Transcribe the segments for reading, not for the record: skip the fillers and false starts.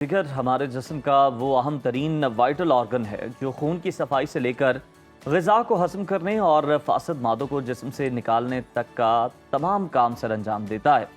जिगर हमारे जिस्म का वो अहम तरीन वाइटल ऑर्गन है जो खून की सफाई से लेकर ग़िज़ा को हज़म करने और फासद मादों को जिस्म से निकालने तक का तमाम काम सर अंजाम देता है।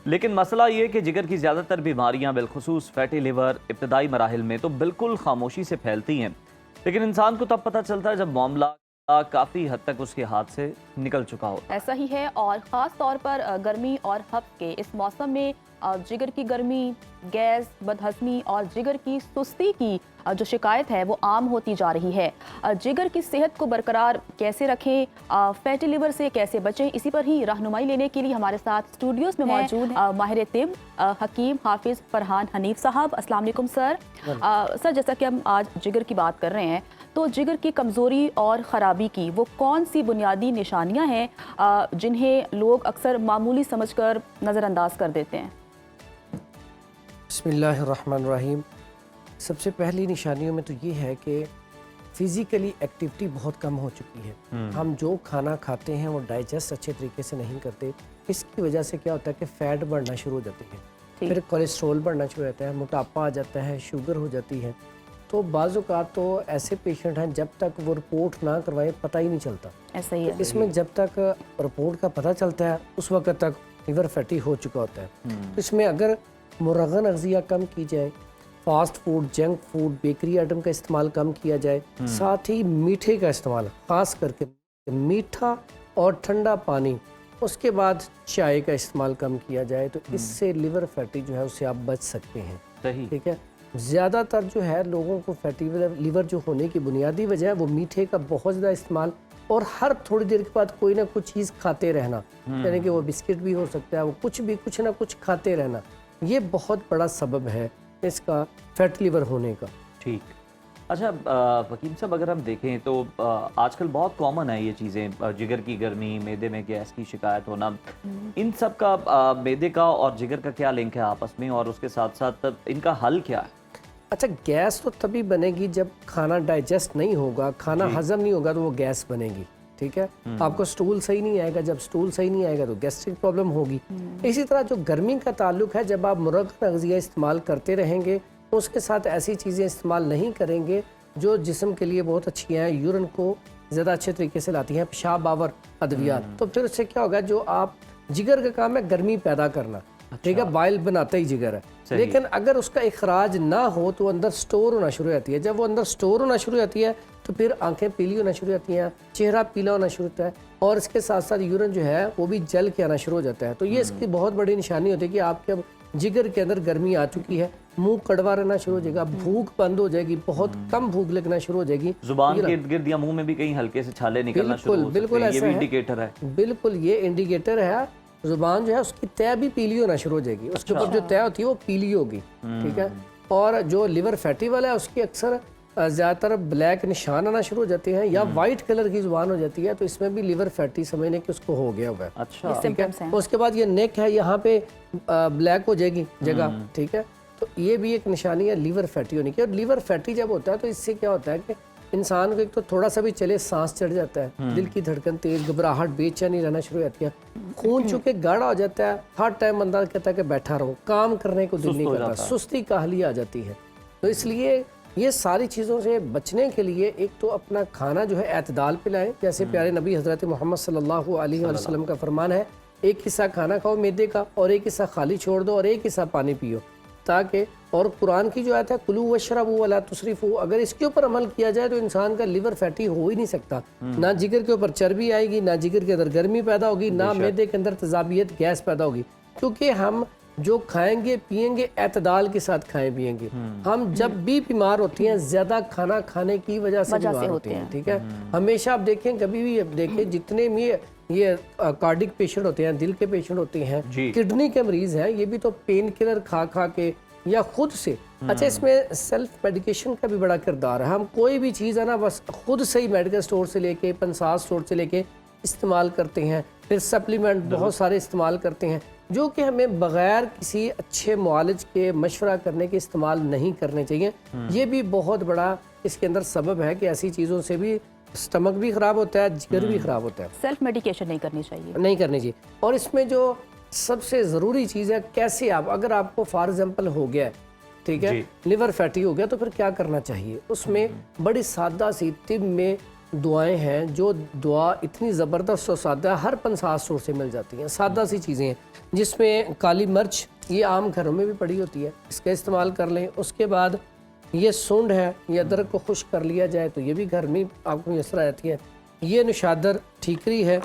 लेकिन मसला ये कि जिगर की ज़्यादातर बीमारियाँ बिलखुसूस फैटी लिवर इब्तदाई मराहिल में तो बिल्कुल खामोशी से फैलती हैं, लेकिन इंसान को तब पता चलता है जब मामला काफ़ी हद तक उसके हाथ से निकल चुका हो। ऐसा ही है और ख़ास तौर पर गर्मी और हफ्त के इस मौसम में जिगर की गर्मी, गैस, बदहज़मी और जिगर की सुस्ती की जो शिकायत है वो आम होती जा रही है। जिगर की सेहत को बरकरार कैसे रखें, फैटी लिवर से कैसे बचें, इसी पर ही रहनुमाई लेने के लिए हमारे साथ स्टूडियोज़ में मौजूद माहिर तिब हकीम हाफिज़ फरहान हनीफ साहब। अस्सलाम वालेकुम सर। सर, जैसा कि हम आज जिगर की बात कर रहे हैं, तो जिगर की कमज़ोरी और ख़राबी की वो कौन सी बुनियादी निशानियां हैं जिन्हें लोग अक्सर मामूली समझकर नज़रअंदाज कर देते हैं? बिस्मिल्लाहिर्रहमानिर्रहीम। सबसे पहली निशानियों में तो ये है कि फ़िज़िकली एक्टिविटी बहुत कम हो चुकी है। हम जो खाना खाते हैं वो डाइजेस्ट अच्छे तरीके से नहीं करते। इसकी वजह से क्या होता है कि फ़ैट बढ़ना शुरू हो जाती है, फिर कोलेस्ट्रॉल बढ़ना शुरू हो जाता है, मोटापा आ जाता है, शुगर हो जाती है। तो बाज़ औक़ात तो ऐसे पेशेंट हैं जब तक वो रिपोर्ट ना करवाए पता ही नहीं चलता। ऐसा ही है। तो इसमें जब तक रिपोर्ट का पता चलता है उस वक्त तक लिवर फैटी हो चुका होता है। तो इसमें अगर मुरगन अग़ज़िया कम की जाए, fast food, junk food, bakery item का इस्तेमाल कम किया जाए, साथ ही मीठे का इस्तेमाल, ख़ास करके मीठा और ठंडा पानी, उसके बाद चाय का इस्तेमाल कम किया जाए, तो इससे लिवर फैटी जो है उससे आप बच सकते हैं। सही। ठीक है। ज़्यादातर जो है लोगों को फैटी लिवर जो होने की बुनियादी वजह है वो मीठे का बहुत ज़्यादा इस्तेमाल और हर थोड़ी देर के बाद कोई ना कुछ चीज़ खाते रहना, यानी कि वो बिस्किट भी हो सकता है, वो कुछ ना कुछ खाते रहना, ये बहुत बड़ा सबब है इसका फैटी लिवर होने का। ठीक। अच्छा वकील साहब, अगर हम देखें तो आजकल बहुत कॉमन है ये चीज़ें, जिगर की गर्मी, मैदे में गैस की शिकायत होना, इन सब का मैदे का और जिगर का क्या लिंक है आपस में, और उसके साथ साथ इनका हल क्या है? अच्छा, गैस तो तभी बनेगी जब खाना डाइजेस्ट नहीं होगा, खाना हजम नहीं होगा तो वो गैस बनेगी। ठीक है। आपको स्टूल सही नहीं आएगा, जब स्टूल सही नहीं आएगा तो गैस्ट्रिक प्रॉब्लम होगी। इसी तरह जो गर्मी का ताल्लुक है, जब आप मुरगन अग़ज़िया इस्तेमाल करते रहेंगे तो उसके साथ ऐसी चीज़ें इस्तेमाल नहीं करेंगे जो जिस्म के लिए बहुत अच्छी हैं, यूरिन को ज़्यादा अच्छे तरीके से लाती हैं, पेशाब आवर अद्वियात, तो फिर उससे क्या होगा, जो आप जिगर का काम है गर्मी पैदा करना। ठीक है। बाइल बनाता ही जिगर है, लेकिन अगर उसका इखराज ना हो तो अंदर स्टोर होना शुरू हो जाती है। जब वो अंदर स्टोर होना शुरू हो जाती है तो फिर आंखें पीली होना शुरू हो जाती हैं, चेहरा पीला होना शुरू होता है, और इसके साथ साथ यूरिन जो है वो भी जल के आना शुरू हो जाता है। तो ये इसकी बहुत बड़ी निशानी होती है कि आपके अब जिगर के अंदर गर्मी आ चुकी है, मुंह कड़वा रहना शुरू हो जाएगा, भूख बंद हो जाएगी, बहुत कम भूख लगना शुरू हो जाएगी, जुबान के इर्द गिर्द या मुंह में भी कहीं हल्के से छाले निकलना शुरू हो सकते हैं, बिल्कुल ये भी इंडिकेटर है। बिल्कुल ये इंडिकेटर है। जुबान जो है उसकी तय भी पीली होना शुरू हो जाएगी, उसके ऊपर जो तय होती है वो पीली होगी। ठीक है। और जो लिवर फैटी वाला है उसकी अक्सर ज़्यादातर ब्लैक निशान आना शुरू हो जाते हैं या वाइट कलर की जुबान हो जाती है, तो इसमें भी लिवर फैटी समझने कि उसको हो गया हुआ है। अच्छा। ठीक है। उसके बाद ये नेक है, यहाँ पे ब्लैक हो जाएगी जगह। ठीक है। तो ये भी एक निशानी है लिवर फैटी होने की। और लिवर फैटी जब होता है तो इससे क्या होता है कि इंसान को एक तो थोड़ा सा भी चले सांस चढ़ जाता है, दिल की धड़कन तेज, घबराहट, बेचैनी रहना शुरू हो जाती है, खून चूंकि गाढ़ा हो जाता है, हर टाइम बंदा कहता है कि बैठा रहो, काम करने को दिल नहीं करता, सुस्ती काहली आ जाती है। तो इसलिए ये सारी चीज़ों से बचने के लिए एक तो अपना खाना जो है एतदाल पे लाएं, जैसे प्यारे नबी हज़रत मोहम्मद सल्लल्लाहु अलैहि वसल्लम का फरमान है, एक हिस्सा खाना खाओ मैदे का और एक हिस्सा खाली छोड़ दो और एक हिस्सा पानी पियो, ताकि, और कुरान की जो आयत है कुलू वशरबू वला तुसरिफू, अगर इसके ऊपर अमल किया जाए तो इंसान का लिवर फैटी हो ही नहीं सकता। ना जिगर के ऊपर चर्बी आएगी, ना जिगर के अंदर गर्मी पैदा होगी, ना मैदे के अंदर तेजाबियत गैस पैदा होगी, क्योंकि हम जो खाएंगे पिएंगे एतदाल के साथ खाएं पिएंगे। हम जब भी बीमार होती हैं ज्यादा खाना खाने की वजह से बीमार होते हैं। ठीक है। हमेशा आप देखें, कभी भी आप देखें, जितने भी ये कार्डिक पेशेंट होते हैं, दिल के पेशेंट होते हैं, किडनी के मरीज हैं, ये भी तो पेन किलर खा खा के या खुद से। अच्छा, इसमें सेल्फ मेडिकेशन का भी बड़ा किरदार है। हम कोई भी चीज़ है ना बस खुद से ही मेडिकल स्टोर से लेके, पंसार स्टोर से लेके इस्तेमाल करते हैं, फिर सप्लीमेंट बहुत सारे इस्तेमाल करते हैं जो कि हमें बग़ैर किसी अच्छे मुआलिज के मशवरा करने के इस्तेमाल नहीं करने चाहिए। ये भी बहुत बड़ा इसके अंदर सबब है कि ऐसी चीज़ों से भी स्टमक भी ख़राब होता है, जिगर भी ख़राब होता है। सेल्फ मेडिकेशन नहीं करनी चाहिए, नहीं करनी चाहिए। और इसमें जो सबसे ज़रूरी चीज़ है, कैसे आप, अगर आपको फॉर एग्जांपल हो गया है ठीक है, लिवर फैटी हो गया तो फिर क्या करना चाहिए। उसमें बड़ी सादा सी तिब में दुआएं हैं, जो दुआ इतनी ज़बरदस्त और सादा हर 50 स्टोर से मिल जाती हैं। सादा सी चीज़ें हैं जिसमें काली मिर्च, ये आम घरों में भी पड़ी होती है, इसका इस्तेमाल कर लें। उसके बाद ये सूंड है, ये अदरक को खुश्क कर लिया जाए तो ये भी घर में आपको मैसर आ जाती है। ये निशादर ठीकरी है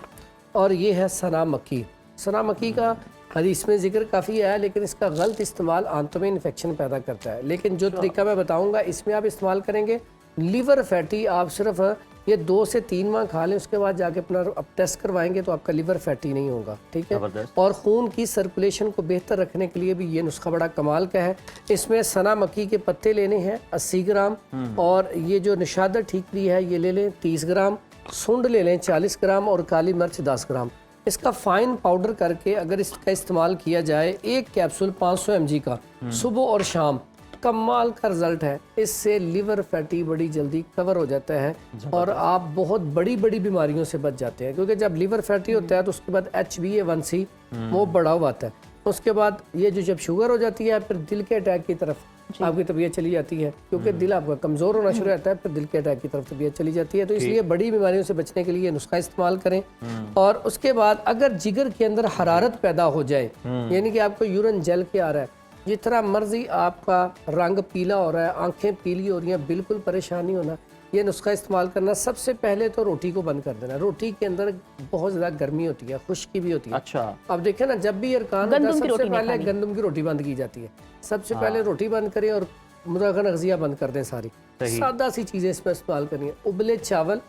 और ये है सना मक्की। सना मक्की का हदीस में जिक्र काफ़ी है, लेकिन इसका गलत इस्तेमाल आंतों में इन्फेक्शन पैदा करता है। लेकिन जो तरीका मैं बताऊंगा इसमें आप इस्तेमाल करेंगे लिवर फैटी, आप सिर्फ ये 2 से 3 माह खा लें, उसके बाद जाके अपना अब टेस्ट करवाएंगे तो आपका लिवर फैटी नहीं होगा, ठीक है। और खून की सर्कुलेशन को बेहतर रखने के लिए भी ये नुस्खा बड़ा कमाल का है। इसमें सना मक्की के पत्ते लेने हैं 80 ग्राम, और ये जो निशादर ठीकरी है ये ले लें 30 ग्राम, सूंड ले लें 40 ग्राम और काली मिर्च 10 ग्राम। इसका फाइन पाउडर करके अगर इसका इस्तेमाल किया जाए, एक कैप्सूल 500 mg का सुबह और शाम, कमाल का रिजल्ट है। इससे लिवर फैटी बड़ी जल्दी कवर हो जाता है और आप बहुत बड़ी बड़ी बीमारियों से बच जाते हैं। क्योंकि जब लिवर फैटी होता है तो उसके बाद HbA1c वो बढ़ा हुआ आता है। उसके बाद ये जो जब शुगर हो जाती है, फिर दिल के अटैक की तरफ आपकी तबीयत चली जाती है, क्योंकि दिल आपका कमज़ोर होना शुरू होता है, फिर दिल के अटैक की तरफ तबीयत चली जाती है। तो इसलिए बड़ी बीमारियों से बचने के लिए नुस्खा इस्तेमाल करें। और उसके बाद अगर जिगर के अंदर हरारत पैदा हो जाए, यानी कि आपको यूरिन जल के आ रहा है, जितना मर्जी आपका रंग पीला हो रहा है, आंखें पीली हो रही हैं, बिल्कुल परेशानी होना, ये नुस्खा इस्तेमाल करना। सबसे पहले तो रोटी को बंद कर देना। रोटी के अंदर बहुत ज़्यादा गर्मी होती है, खुश्की भी होती है। अच्छा, अब देखें ना, जब भी अरकान होता है सबसे पहले गंदम की रोटी बंद की जाती है। सबसे पहले रोटी बंद करें और मुर्गा नगजिया बंद कर दें सारी। सादा सी चीज़ें इसमें इस्तेमाल करनी है। उबले चावल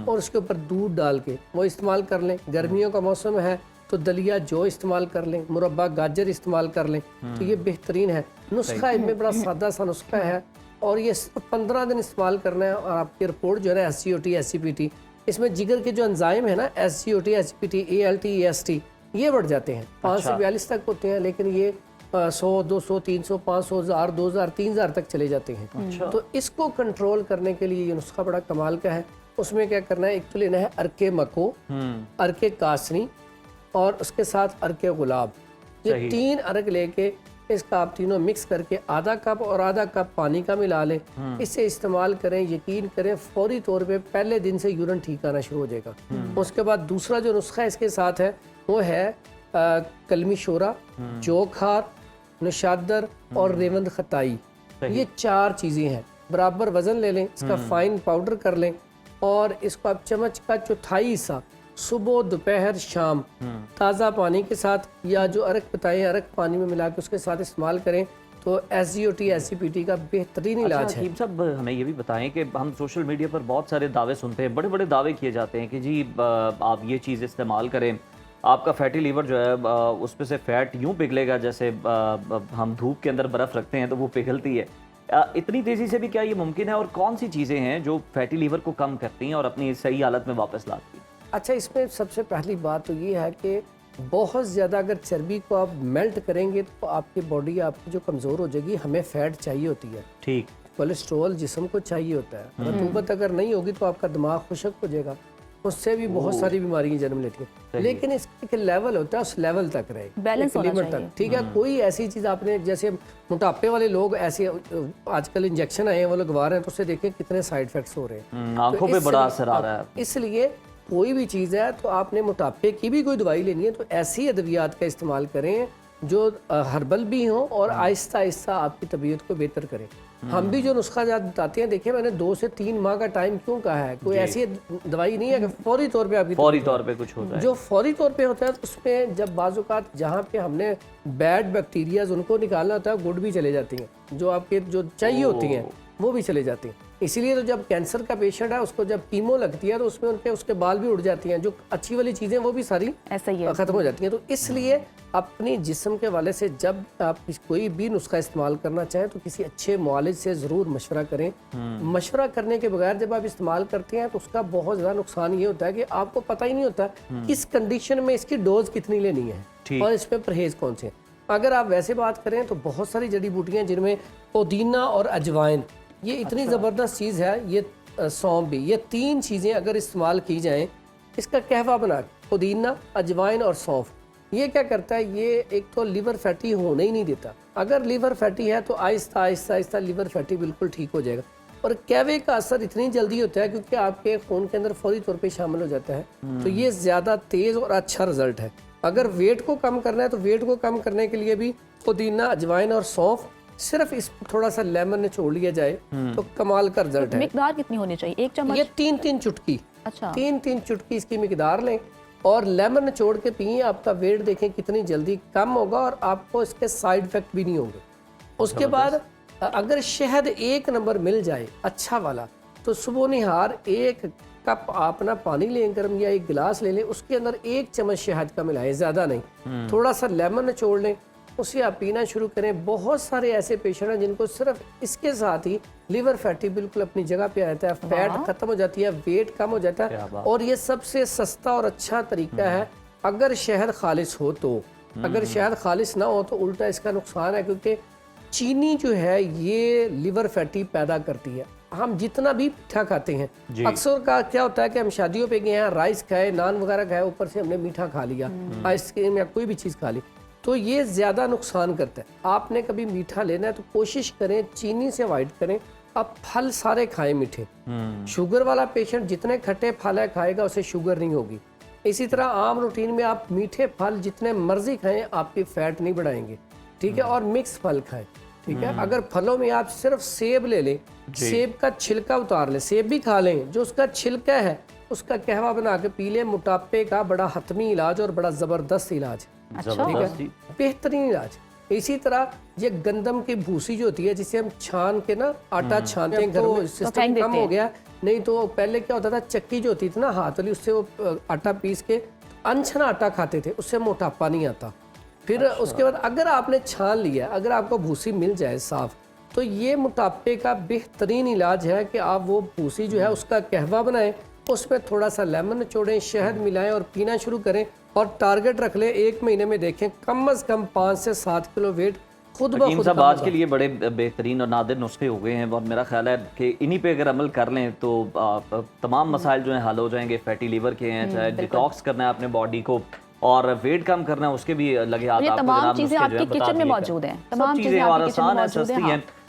और उसके ऊपर दूध डाल के वो इस्तेमाल कर लें। गर्मियों का मौसम है तो दलिया जो इस्तेमाल कर लें, मुरब्बा गाजर इस्तेमाल कर लें, तो ये बेहतरीन है। नुस्खा इनमें बड़ा सादा सा नुस्खा है और ये सिर्फ 15 दिन इस्तेमाल करना है और आपकी रिपोर्ट जो है ना SGOT SGPT, इसमें जिगर के जो एंजाइम है ना SGOT SGPT ALT AST, ये बढ़ जाते हैं। 5 से 42 तक होते हैं, लेकिन ये 100 200 300 500 1000 2000 3000 तक चले जाते हैं। तो इसको कंट्रोल करने के लिए ये नुस्खा बड़ा कमाल का है। उसमें क्या करना है, एक तो लेना है अरके मको, अरके कासनी और उसके साथ अरके गुलाब। ये 3 अर्क लेके इसका आप तीनों मिक्स करके आधा कप और आधा कप पानी का मिला लें। इसे इस्तेमाल करें, यकीन करें फौरी तौर पे पहले दिन से यूरिन ठीक आना शुरू हो जाएगा। उसके बाद दूसरा जो नुस्खा इसके साथ है वो है कलमी शोरा, जोखार, निशादर और रेवंद खताई। ये 4 चीज़ें हैं। बराबर वजन ले लें, इसका फाइन पाउडर कर लें और इसको आप चम्मच का चौथाई हिस्सा सुबह दोपहर शाम ताज़ा पानी के साथ या जो अरक बताए अरक पानी में मिला के उसके साथ इस्तेमाल करें तो SGOT SGPT का बेहतरीन इलाज है। हकीम साहब, हमें ये भी बताएं कि हम सोशल मीडिया पर बहुत सारे दावे सुनते हैं, बड़े बड़े दावे किए जाते हैं कि जी आप ये चीज़ इस्तेमाल करें, आपका फैटी लीवर जो है उस पर से फैट यूँ पिघलेगा जैसे हम धूप के अंदर बर्फ़ रखते हैं तो वो पिघलती है। इतनी तेज़ी से भी क्या ये मुमकिन है, और कौन सी चीज़ें हैं जो फैटी लीवर को कम करती हैं और अपनी सही हालत में वापस लाती हैं? अच्छा, इसमें सबसे पहली बात तो ये है कि बहुत ज़्यादा अगर चर्बी को आप मेल्ट करेंगे तो आपकी बॉडी आपकी जो कमज़ोर हो जाएगी। हमें फ़ैट चाहिए होती है, ठीक, कोलेस्ट्रॉल जिस्म को चाहिए होता है। रतूबत अगर नहीं होगी तो आपका दिमाग खुशक हो जाएगा, उससे भी बहुत सारी बीमारियां जन्म लेती हैं। लेकिन इसका एक लेवल होता है, उस लेवल तक रहे, बैलेंस होना चाहिए, तक, ठीक है। कोई ऐसी चीज़ आपने, जैसे मोटापे वाले लोग ऐसे आजकल इंजेक्शन आए हैं वो लगवा रहे हैं, तो उससे देखें कितने साइड इफेक्ट्स हो रहे हैं, आंखों पे बड़ा असर आ रहा है। इसलिए कोई भी चीज़ है तो आपने मोटापे की भी कोई दवाई लेनी है तो ऐसी अद्वियात का इस्तेमाल करें जो हर्बल भी हों और आहिस्ता आहिस्ता आपकी तबीयत को बेहतर करें। हम भी जो नुस्खा बताते हैं, देखिए मैंने 2 से 3 माह का टाइम क्यों कहा है, कोई ऐसी दवाई नहीं है कि फौरी तौर पे आपकी फौरी तौर पे कुछ होता है। जो फौरी तौर पे होता है तो उसमें जब बाज़-औक़ात जहाँ पे हमने बैड बैक्टीरियाज उनको निकालना होता है, गुड भी चले जाती हैं, जो आपके जो चाहिए होती हैं वो भी चले जाती हैं। इसीलिए तो जब कैंसर का पेशेंट है उसको जब कीमो लगती है तो उसमें उनके उसके बाल भी उड़ जाती हैं, जो अच्छी वाली चीज़ें वो भी सारी ऐसा ही ख़त्म हो जाती हैं। तो इसलिए अपनी जिस्म के वाले से जब आप कोई भी नुस्खा इस्तेमाल करना चाहें तो किसी अच्छे मुआलिज से ज़रूर मशवरा करें। मशवरा करने के बगैर जब आप इस्तेमाल करते हैं तो उसका बहुत ज़्यादा नुकसान ये होता है कि आपको पता ही नहीं होता किस कंडीशन में इसकी डोज कितनी लेनी है और इसमें परहेज़ कौन से। अगर आप वैसे बात करें तो बहुत सारी जड़ी बूटियाँ जिनमें पुदीना और अजवाइन, ये इतनी ज़बरदस्त चीज़ है, ये सौंफ भी, ये 3 चीज़ें अगर इस्तेमाल की जाएं, इसका कहवा बना, पुदीना, अजवाइन और सौंफ, ये क्या करता है, ये एक तो लिवर फैटी होने ही नहीं देता, अगर लीवर फैटी है तो आहिस्ता आहिस्ता आहिस्ता लीवर फैटी बिल्कुल ठीक हो जाएगा। और कैवे का असर इतनी जल्दी होता है क्योंकि आपके खून के अंदर फौरी तौर पे शामिल हो जाता है, तो ये ज़्यादा तेज़ और अच्छा रिजल्ट है। अगर वेट को कम करना है तो वेट को कम करने के लिए भी पुदीना, अजवाइन और सौंफ, सिर्फ इस थोड़ा सा लेमन निचोड़ लिया जाए तो कमाल का रिजल्ट है। मिकदार कितनी होनी चाहिए? 1 चम्मच? ये 3-3 चुटकी, अच्छा, 3-3 चुटकी इसकी मिकदार लें और लेमन निचोड़ के पिए। आपका वेट देखें कितनी जल्दी कम होगा और आपको इसके साइड इफेक्ट भी नहीं होंगे। उसके बाद अगर शहद 1 नंबर मिल जाए अच्छा वाला, तो सुबह निहार 1 कप आप ना पानी लें गर्म या 1 गिलास ले लें, उसके अंदर 1 चम्मच शहद का मिलाएं, ज़्यादा नहीं, थोड़ा सा लेमन निचोड़ लें, उसे आप पीना शुरू करें। बहुत सारे ऐसे पेशेंट हैं जिनको सिर्फ इसके साथ ही लिवर फैटी बिल्कुल अपनी जगह पे आ जाता है, फैट खत्म हो जाती है, वेट कम हो जाता है। और ये सबसे सस्ता और अच्छा तरीका है अगर शहद खालिस हो तो। अगर शहद खालिस ना हो तो उल्टा इसका नुकसान है, क्योंकि चीनी जो है ये लिवर फैटी पैदा करती है। हम जितना भी मीठा खाते हैं, अक्सर का क्या होता है कि हम शादियों पे गए हैं, राइस खाए, नान वगैरह खाए, ऊपर से हमने मीठा खा लिया, आइसक्रीम या कोई भी चीज़ खा ली, तो ये ज़्यादा नुकसान करता है। आपने कभी मीठा लेना है तो कोशिश करें चीनी से अवॉइड करें। आप फल सारे खाएं मीठे। शुगर वाला पेशेंट जितने खट्टे फल खाएगा उसे शुगर नहीं होगी। इसी तरह आम रूटीन में आप मीठे फल जितने मर्जी खाएं आपकी फैट नहीं बढ़ाएंगे, ठीक है। और मिक्स फल खाएं, ठीक है। अगर फलों में आप सिर्फ सेब ले लें, सेब का छिलका उतार लें, सेब भी खा लें, जो उसका छिलका है उसका कहवा बना के पी लें, मोटापे का बड़ा हतमी इलाज और बड़ा ज़बरदस्त इलाज, ठीक है, बेहतरीन इलाज। इसी तरह ये गंदम की भूसी जो होती है जिसे हम छान के ना आटा छानते हैं घर में, सिस्टम कम हो गया। नहीं तो पहले क्या होता था, चक्की जो होती थी ना हाथ वाली, उससे वो आटा पीस के अनछना आटा खाते थे, उससे मोटापा नहीं आता। फिर उसके बाद अगर आपने छान लिया, अगर आपको भूसी मिल जाए साफ, तो ये मोटापे का बेहतरीन इलाज है कि आप वो भूसी जो है उसका कहवा बनाएं, उसमें थोड़ा सा लेमन निचोड़ें, शहद मिलाएं और पीना शुरू करें। और टारगेट रख लें 1 महीने में देखें कम से कम 5 से 7 किलो वेट खुद ब खुद। आज के लिए बड़े बेहतरीन और नादिर नुस्खे हो गए हैं और मेरा ख्याल है कि इन्हीं पे अगर अमल कर लें तो तमाम मसाइल जो हैं हल हो जाएंगे। फैटी लीवर के हैं, चाहे डिटॉक्स करना है अपने बॉडी को और वेट कम करना है, उसके भी लगे हाथ। तमाम चीजें आपके किचन में मौजूद हैं, तमाम चीजें और आसान है, सस्ती हैं।